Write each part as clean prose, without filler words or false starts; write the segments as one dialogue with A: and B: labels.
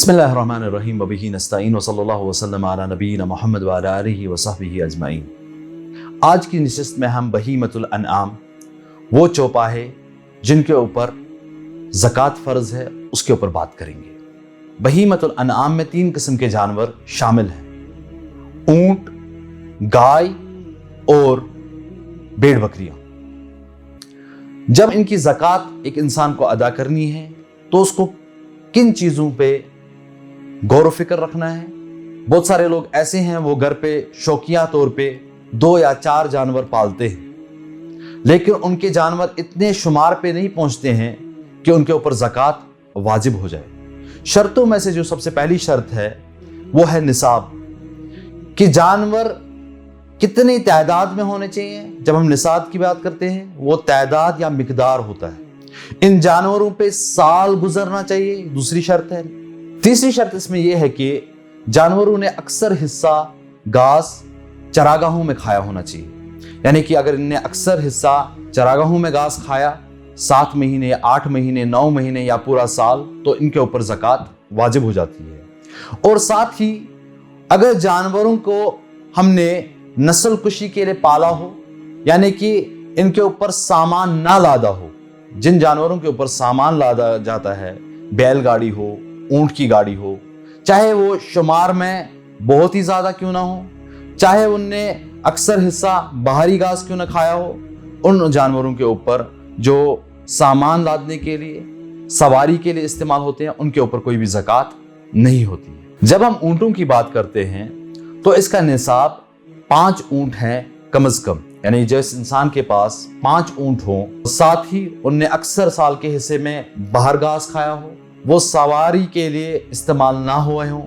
A: बिस्मिल्लाहिर्रहमानिर्रहीम वबिही नस्तईन वसल्लल्लाहु वसल्लम अला नबीना मुहम्मद व अला आलिहि व सहबिही अजमईन। आज की नशिस्त में हम बहीमतुल अनआम, वो चौपाहे जिनके ऊपर ज़कात फ़र्ज़ है, उसके ऊपर बात करेंगे। बहीमतुल अनआम में 3 किस्म के जानवर शामिल हैं: ऊंट, गाय और भेड़ बकरियां। जब इनकी ज़कात एक इंसान को अदा करनी है तो उसको किन चीज़ों पे गौर व फिक्र रखना है। बहुत सारे लोग ऐसे हैं, वो घर पे शौकिया तौर पे 2 या 4 जानवर पालते हैं, लेकिन उनके जानवर इतने शुमार पे नहीं पहुंचते हैं कि उनके ऊपर ज़कात वाजिब हो जाए। शर्तों में से जो सबसे पहली शर्त है वो है निसाब, कि जानवर कितनी तादाद में होने चाहिए। जब हम निसाब की बात करते हैं वो तादाद या मिकदार होता है। इन जानवरों पे साल गुजरना चाहिए, दूसरी शर्त है। तीसरी शर्त इसमें यह है कि जानवरों ने अक्सर हिस्सा घास चरागाहों में खाया होना चाहिए, यानी कि अगर इनने अक्सर हिस्सा चरागाहों में घास खाया 7 महीने, 8 महीने, 9 महीने या पूरा साल, तो इनके ऊपर ज़कात वाजिब हो जाती है। और साथ ही अगर जानवरों को हमने नस्ल कुशी के लिए पाला हो, यानी कि इनके ऊपर सामान ना लादा हो। जिन जानवरों के ऊपर सामान लादा जाता है, बैलगाड़ी हो, ऊंट की गाड़ी हो, चाहे वो शुमार में बहुत ही ज्यादा क्यों ना हो, चाहे उनने अक्सर हिस्सा बाहरी घास क्यों ना खाया हो, उन जानवरों के ऊपर जो सामान लादने के लिए, सवारी के लिए इस्तेमाल होते हैं, उनके ऊपर कोई भी ज़कात नहीं होती है। जब हम ऊंटों की बात करते हैं तो इसका निसाब 5 ऊंट हैं कम अज कम, यानी जिस इंसान के पास 5 ऊंट हो, साथ ही उनने अक्सर साल के हिस्से में बाहर घास खाया हो, वो सवारी के लिए इस्तेमाल ना हुए हों,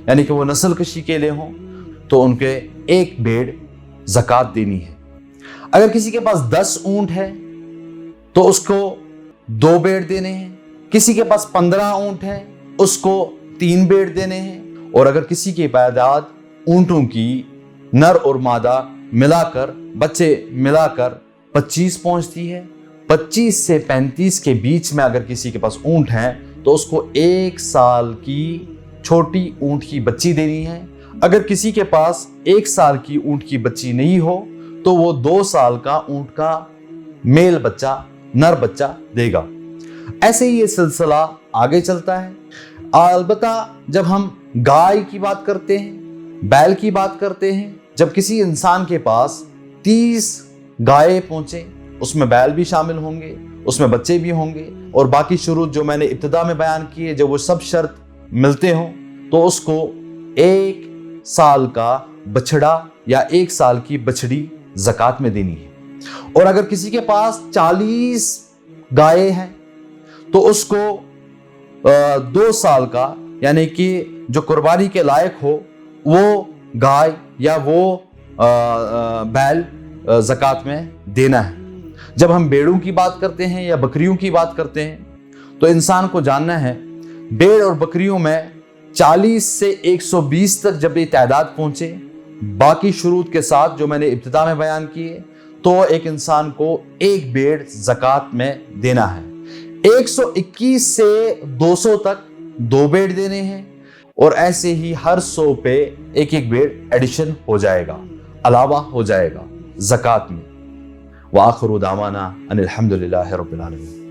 A: यानी कि वो नस्ल कशी के लिए हों, तो उनके एक भेड़ ज़कात देनी है। अगर किसी के पास 10 ऊंट है तो उसको 2 भेड़ देने हैं। किसी के पास 15 ऊंट है उसको 3 भेड़ देने हैं। और अगर किसी की तादाद ऊंटों की नर और मादा मिलाकर, बच्चे मिलाकर 25 पहुंचती है, 25 से 35 के बीच में अगर किसी के पास ऊंट है तो उसको 1 साल की छोटी ऊंट की बच्ची देनी है। अगर किसी के पास 1 साल की ऊंट की बच्ची नहीं हो तो वो 2 साल का ऊंट का मेल बच्चा, नर बच्चा देगा। ऐसे ही ये सिलसिला आगे चलता है। अलबत्ता जब हम गाय की बात करते हैं, बैल की बात करते हैं, जब किसी इंसान के पास 30 गायें पहुंचे, उसमें बैल भी शामिल होंगे, उसमें बच्चे भी होंगे, और बाकी शुरूत जो मैंने इब्तिदा में बयान किए, जब वो सब शर्त मिलते हों, तो उसको 1 साल का बछड़ा या 1 साल की बछड़ी ज़कात में देनी है। और अगर किसी के पास 40 गायें हैं तो उसको 2 साल का, यानी कि जो कुर्बानी के लायक हो, वो गाय या वो बैल ज़कात में देना है। जब हम भेड़ों की बात करते हैं या बकरियों की बात करते हैं तो इंसान को जानना है, भेड़ और बकरियों में 40 से 120 तक जब ये तादाद पहुंचे, बाकी शुरूत के साथ जो मैंने इब्तिदा में बयान किए, तो एक इंसान को 1 भेड़ ज़कात में देना है। 121 से 200 तक 2 भेड़ देने हैं, और ऐसे ही हर 100 पे 1-1 भेड़ एडिशन हो जाएगा, अलावा हो जाएगा ज़कात में। व आखिरु दावाना अनिल हम्दुलिल्लाहि रब्बिल आलमीन।